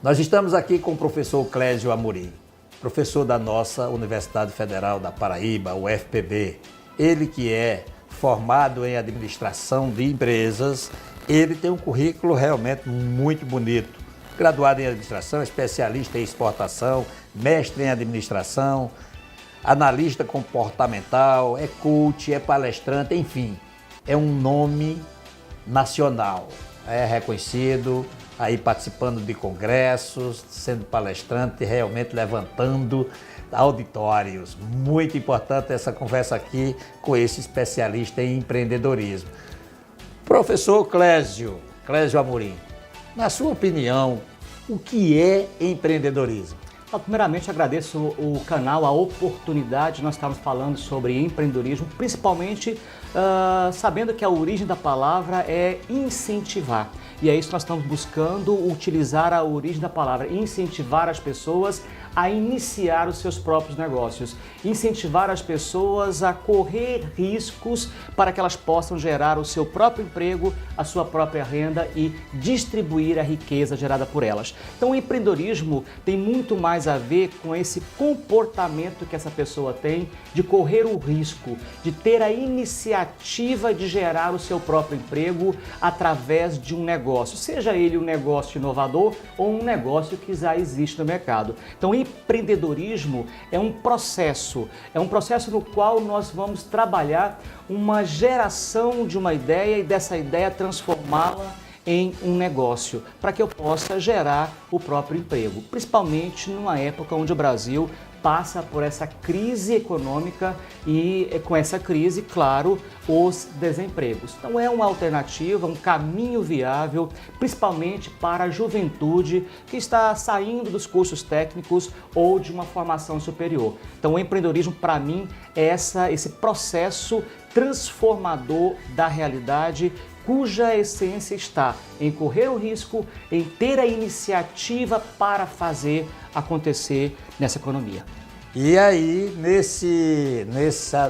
Nós estamos aqui com o professor Clésio Amorim, professor da nossa Universidade Federal da Paraíba, UFPB. Ele que é formado em administração de empresas, ele tem um currículo realmente muito bonito. Graduado em administração, especialista em exportação, mestre em administração, analista comportamental, é coach, é palestrante, enfim, é um nome nacional, é reconhecido, aí participando de congressos, sendo palestrante, realmente levantando auditórios. Muito importante essa conversa aqui com esse especialista em empreendedorismo. Professor Clésio Amorim, na sua opinião, o que é empreendedorismo? Primeiramente, agradeço o canal, a oportunidade. Nós estamos falando sobre empreendedorismo, principalmente sabendo que a origem da palavra é incentivar. E é isso que nós estamos buscando, utilizar a origem da palavra, incentivar as pessoas a iniciar os seus próprios negócios, incentivar as pessoas a correr riscos para que elas possam gerar o seu próprio emprego, a sua própria renda e distribuir a riqueza gerada por elas. Então o empreendedorismo tem muito mais a ver com esse comportamento que essa pessoa tem de correr o risco, de ter a iniciativa de gerar o seu próprio emprego através de um negócio, seja ele um negócio inovador ou um negócio que já existe no mercado. Então empreendedorismo é um processo no qual nós vamos trabalhar uma geração de uma ideia e dessa ideia transformá-la em um negócio, para que eu possa gerar o próprio emprego, principalmente numa época onde o Brasil passa por essa crise econômica e com essa crise, claro, os desempregos. Então é uma alternativa, um caminho viável, principalmente para a juventude que está saindo dos cursos técnicos ou de uma formação superior. Então o empreendedorismo, para mim, é esse processo transformador da realidade, cuja essência está em correr o risco, em ter a iniciativa para fazer acontecer nessa economia. E aí,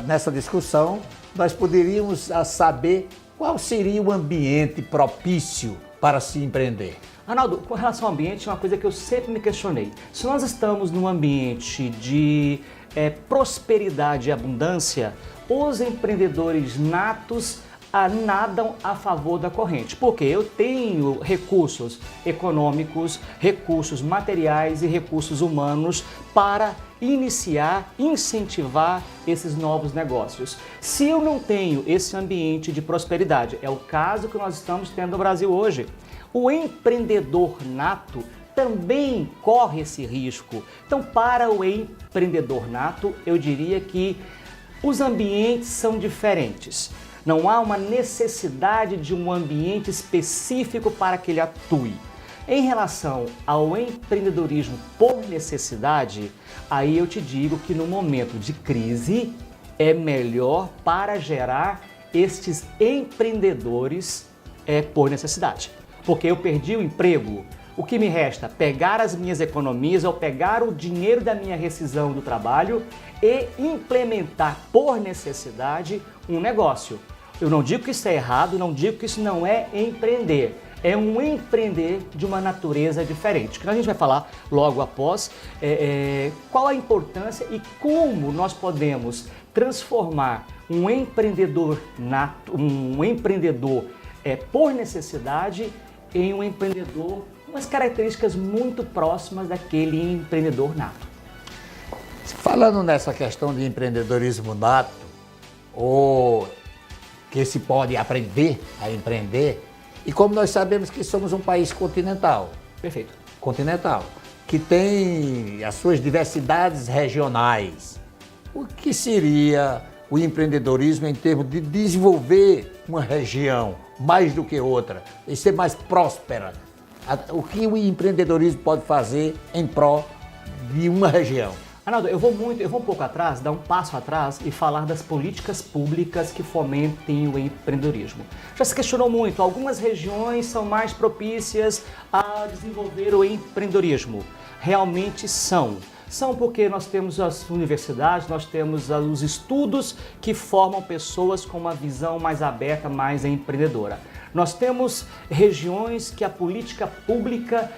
nessa discussão, nós poderíamos saber qual seria o ambiente propício para se empreender. Arnaldo, com relação ao ambiente, é uma coisa que eu sempre me questionei. Se nós estamos num ambiente de prosperidade e abundância, os empreendedores natos nadam a favor da corrente, porque eu tenho recursos econômicos, recursos materiais e recursos humanos para iniciar, incentivar esses novos negócios. Se eu não tenho esse ambiente de prosperidade, é o caso que nós estamos tendo no Brasil hoje, o empreendedor nato também corre esse risco. Então, para o empreendedor nato, eu diria que os ambientes são diferentes. Não há uma necessidade de um ambiente específico para que ele atue. Em relação ao empreendedorismo por necessidade, aí eu te digo que no momento de crise é melhor para gerar estes empreendedores por necessidade. Porque eu perdi o emprego, o que me resta? Pegar as minhas economias ou pegar o dinheiro da minha rescisão do trabalho e implementar por necessidade um negócio. Eu não digo que isso é errado, não digo que isso não é empreender. É um empreender de uma natureza diferente. Que a gente vai falar logo após qual a importância e como nós podemos transformar um empreendedor nato, um empreendedor por necessidade em um empreendedor com umas características muito próximas daquele empreendedor nato. Falando nessa questão de empreendedorismo nato, ou que se pode aprender a empreender, e como nós sabemos que somos um país continental. Perfeito. Continental, que tem as suas diversidades regionais. O que seria o empreendedorismo em termos de desenvolver uma região mais do que outra e ser mais próspera? O que o empreendedorismo pode fazer em prol de uma região? Arnaldo, eu vou um pouco atrás, dar um passo atrás e falar das políticas públicas que fomentem o empreendedorismo. Já se questionou muito, algumas regiões são mais propícias a desenvolver o empreendedorismo. Realmente são. São porque nós temos as universidades, nós temos os estudos que formam pessoas com uma visão mais aberta, mais empreendedora. Nós temos regiões que a política pública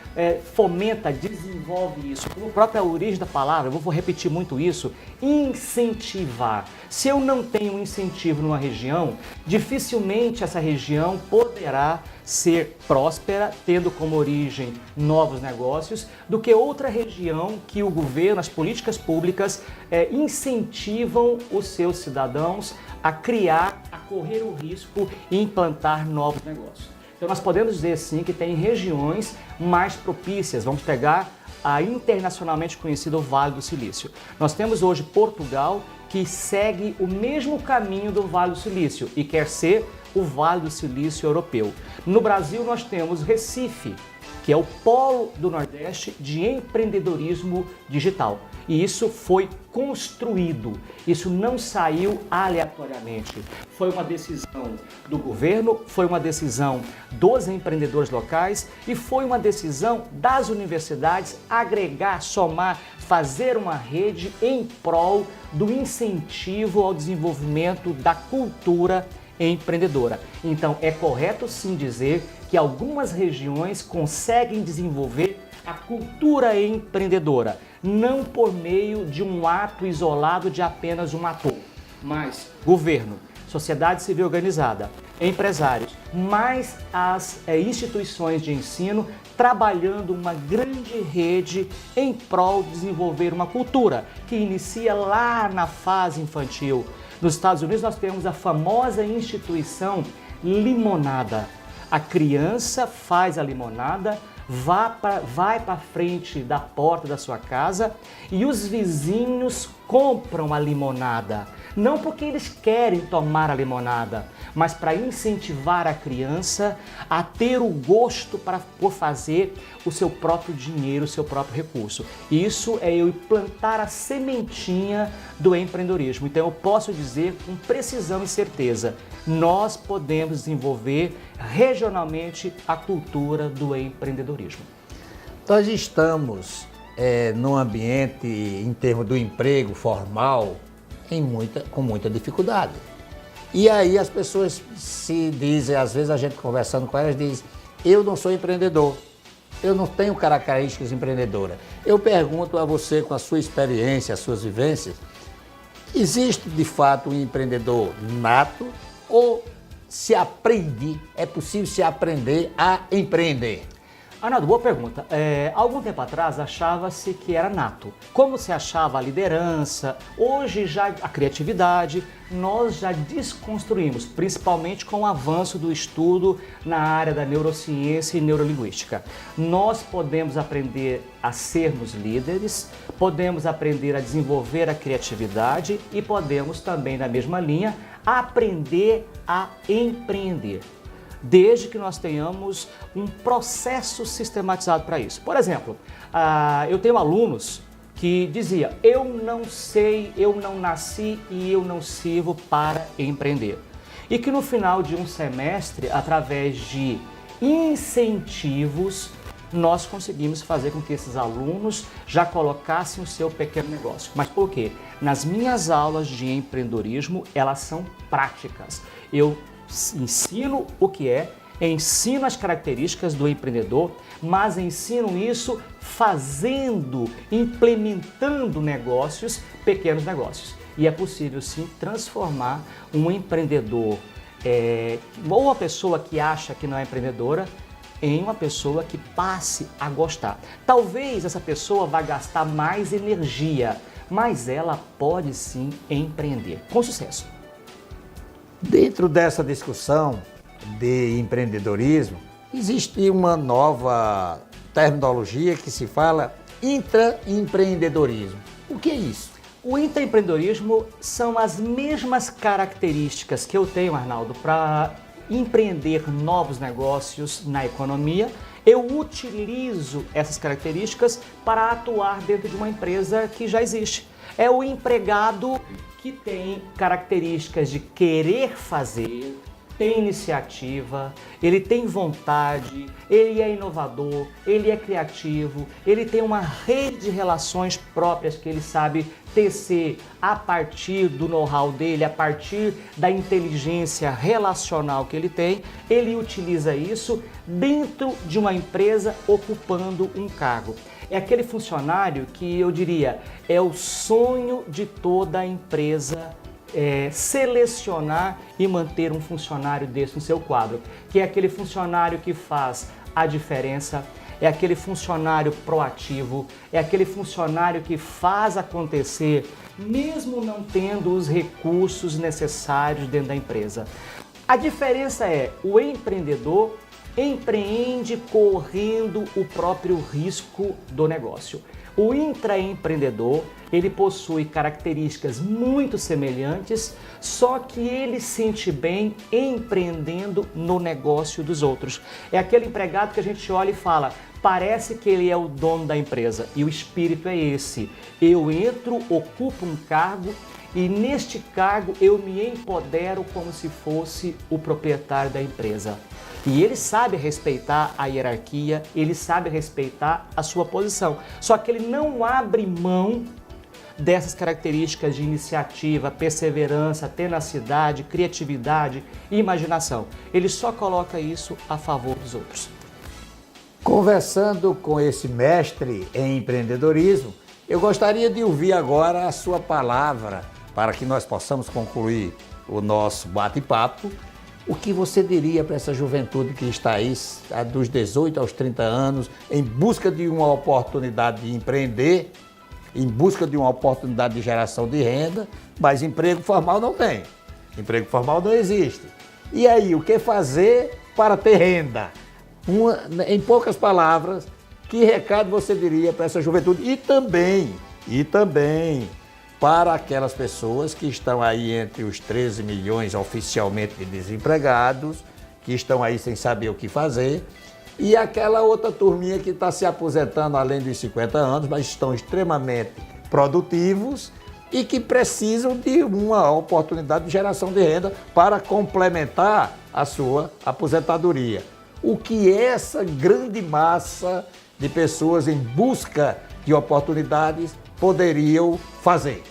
fomenta, desenvolve isso. Como a própria origem da palavra, eu vou repetir muito isso, incentivar. Se eu não tenho incentivo numa região, dificilmente essa região poderá ser próspera, tendo como origem novos negócios, do que outra região que o governo, as políticas públicas incentivam os seus cidadãos a criar, a correr o risco e implantar novos negócios. Então nós podemos dizer sim que tem regiões mais propícias. Vamos pegar a internacionalmente conhecido Vale do Silício. Nós temos hoje Portugal, que segue o mesmo caminho do Vale do Silício e quer ser o Vale do Silício europeu. No Brasil nós temos Recife, que é o polo do Nordeste de empreendedorismo digital. E isso foi construído, isso não saiu aleatoriamente. Foi uma decisão do governo, foi uma decisão dos empreendedores locais e foi uma decisão das universidades agregar, somar, fazer uma rede em prol do incentivo ao desenvolvimento da cultura empreendedora. Então é correto sim dizer que algumas regiões conseguem desenvolver a cultura empreendedora, não por meio de um ato isolado de apenas um ator, mas governo, sociedade civil organizada, empresários, mais as instituições de ensino trabalhando uma grande rede em prol de desenvolver uma cultura que inicia lá na fase infantil. Nos Estados Unidos nós temos a famosa instituição limonada. A criança faz a limonada, vai para frente da porta da sua casa e os vizinhos compram a limonada. Não porque eles querem tomar a limonada, mas para incentivar a criança a ter o gosto por fazer o seu próprio dinheiro, o seu próprio recurso. Isso é eu plantar a sementinha do empreendedorismo. Então eu posso dizer com precisão e certeza, nós podemos desenvolver regionalmente a cultura do empreendedorismo. Nós estamos num ambiente, em termos do emprego formal, com muita dificuldade. E aí as pessoas se dizem, às vezes a gente conversando com elas, diz: eu não sou empreendedor, eu não tenho características empreendedoras. Eu pergunto a você, com a sua experiência, as suas vivências, existe de fato um empreendedor nato ou se aprende, é possível se aprender a empreender? Arnaldo, boa pergunta. Algum tempo atrás achava-se que era nato. Como se achava a liderança, hoje já a criatividade, nós já desconstruímos, principalmente com o avanço do estudo na área da neurociência e neurolinguística. Nós podemos aprender a sermos líderes, podemos aprender a desenvolver a criatividade e podemos também, na mesma linha, aprender a empreender, desde que nós tenhamos um processo sistematizado para isso. Por exemplo, eu tenho alunos que diziam: eu não sei, eu não nasci e eu não sirvo para empreender. E que no final de um semestre, através de incentivos, nós conseguimos fazer com que esses alunos já colocassem o seu pequeno negócio. Mas por quê? Nas minhas aulas de empreendedorismo, elas são práticas. Eu ensino o que ensino as características do empreendedor, mas ensino isso fazendo, implementando negócios, pequenos negócios. E é possível sim transformar um empreendedor ou uma pessoa que acha que não é empreendedora em uma pessoa que passe a gostar. Talvez essa pessoa vá gastar mais energia, mas ela pode sim empreender com sucesso. Dentro dessa discussão de empreendedorismo, existe uma nova terminologia que se fala intraempreendedorismo. O que é isso? O intraempreendedorismo são as mesmas características que eu tenho, Arnaldo, para empreender novos negócios na economia. Eu utilizo essas características para atuar dentro de uma empresa que já existe. É o empregado que tem características de querer fazer, tem iniciativa, ele tem vontade, ele é inovador, ele é criativo, ele tem uma rede de relações próprias que ele sabe tecer a partir do know-how dele, a partir da inteligência relacional que ele tem, ele utiliza isso dentro de uma empresa ocupando um cargo. É aquele funcionário que eu diria é o sonho de toda a empresa selecionar e manter um funcionário desse no seu quadro, que é aquele funcionário que faz a diferença, é aquele funcionário proativo, é aquele funcionário que faz acontecer, mesmo não tendo os recursos necessários dentro da empresa. A diferença é, o empreendedor empreende correndo o próprio risco do negócio. O intraempreendedor, ele possui características muito semelhantes, só que ele sente bem empreendendo no negócio dos outros. É aquele empregado que a gente olha e fala, parece que ele é o dono da empresa, e o espírito é esse. Eu entro, ocupo um cargo, e neste cargo eu me empodero como se fosse o proprietário da empresa. E ele sabe respeitar a hierarquia, ele sabe respeitar a sua posição. Só que ele não abre mão dessas características de iniciativa, perseverança, tenacidade, criatividade e imaginação. Ele só coloca isso a favor dos outros. Conversando com esse mestre em empreendedorismo, eu gostaria de ouvir agora a sua palavra para que nós possamos concluir o nosso bate-papo. O que você diria para essa juventude que está aí, dos 18 aos 30 anos, em busca de uma oportunidade de empreender, em busca de uma oportunidade de geração de renda, mas emprego formal não tem, emprego formal não existe. E aí, o que fazer para ter renda? Em poucas palavras, que recado você diria para essa juventude? E também para aquelas pessoas que estão aí entre os 13 milhões oficialmente de desempregados, que estão aí sem saber o que fazer, e aquela outra turminha que está se aposentando além dos 50 anos, mas estão extremamente produtivos e que precisam de uma oportunidade de geração de renda para complementar a sua aposentadoria. O que essa grande massa de pessoas em busca de oportunidades poderiam fazer?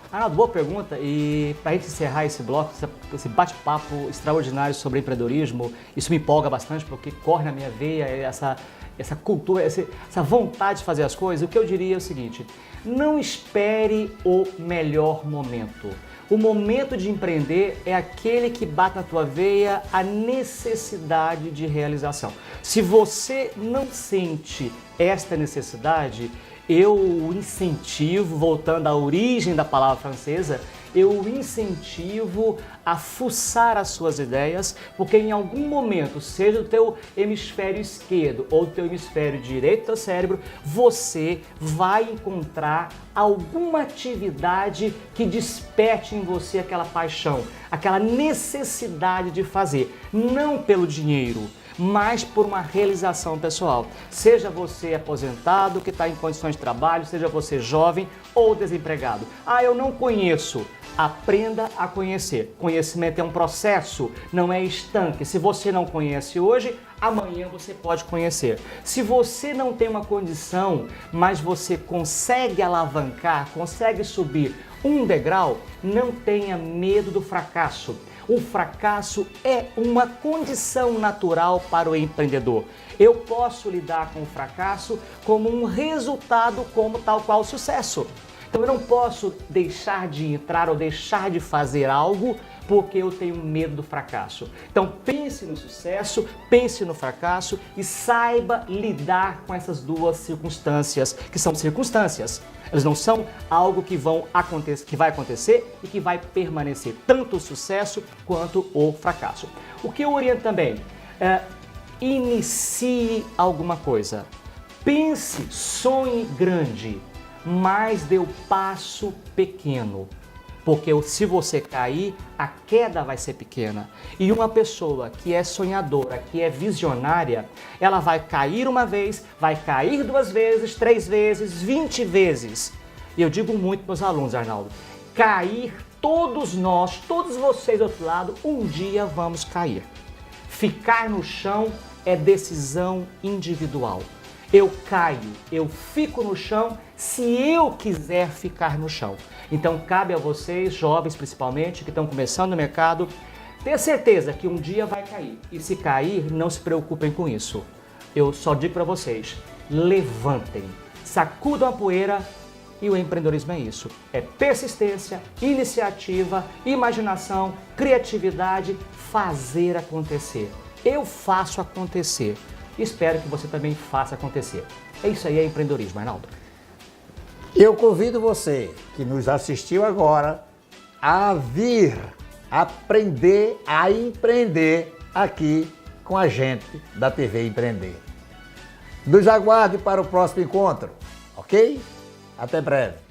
Arnaldo, boa pergunta. E para a gente encerrar esse bloco, esse bate-papo extraordinário sobre empreendedorismo, isso me empolga bastante porque corre na minha veia essa cultura, essa vontade de fazer as coisas. O que eu diria é o seguinte, não espere o melhor momento. O momento de empreender é aquele que bate na tua veia a necessidade de realização. Se você não sente esta necessidade, eu incentivo, voltando à origem da palavra francesa, eu incentivo a fuçar as suas ideias, porque em algum momento, seja do teu hemisfério esquerdo ou do teu hemisfério direito do teu cérebro, você vai encontrar alguma atividade que desperte em você aquela paixão, aquela necessidade de fazer, não pelo dinheiro, mas por uma realização pessoal. Seja você aposentado, que está em condições de trabalho, seja você jovem ou desempregado. Ah, eu não conheço. Aprenda a conhecer. Conhecimento é um processo, não é estanque. Se você não conhece hoje, amanhã você pode conhecer. Se você não tem uma condição, mas você consegue alavancar, consegue subir um degrau, não tenha medo do fracasso. O fracasso é uma condição natural para o empreendedor. Eu posso lidar com o fracasso como um resultado, como tal qual o sucesso. Então eu não posso deixar de entrar ou deixar de fazer algo porque eu tenho medo do fracasso. Então pense no sucesso, pense no fracasso e saiba lidar com essas duas circunstâncias, que são circunstâncias. Elas não são algo que vai acontecer e que vai permanecer, tanto o sucesso quanto o fracasso. O que eu oriento também é inicie alguma coisa. Pense, sonhe grande, mas dê o passo pequeno. Porque se você cair, a queda vai ser pequena. E uma pessoa que é sonhadora, que é visionária, ela vai cair uma vez, vai cair 2 vezes, 3 vezes, 20 vezes. E eu digo muito para os alunos, Arnaldo, cair todos nós, todos vocês do outro lado, um dia vamos cair. Ficar no chão é decisão individual. Eu caio, eu fico no chão se eu quiser ficar no chão. Então cabe a vocês, jovens principalmente, que estão começando no mercado, ter certeza que um dia vai cair. E se cair, não se preocupem com isso. Eu só digo para vocês, levantem, sacudam a poeira e o empreendedorismo é isso. É persistência, iniciativa, imaginação, criatividade, fazer acontecer. Eu faço acontecer. Espero que você também faça acontecer. É isso aí, é empreendedorismo, Arnaldo. Eu convido você que nos assistiu agora a vir aprender a empreender aqui com a gente da TV Empreender. Nos aguarde para o próximo encontro, ok? Até breve.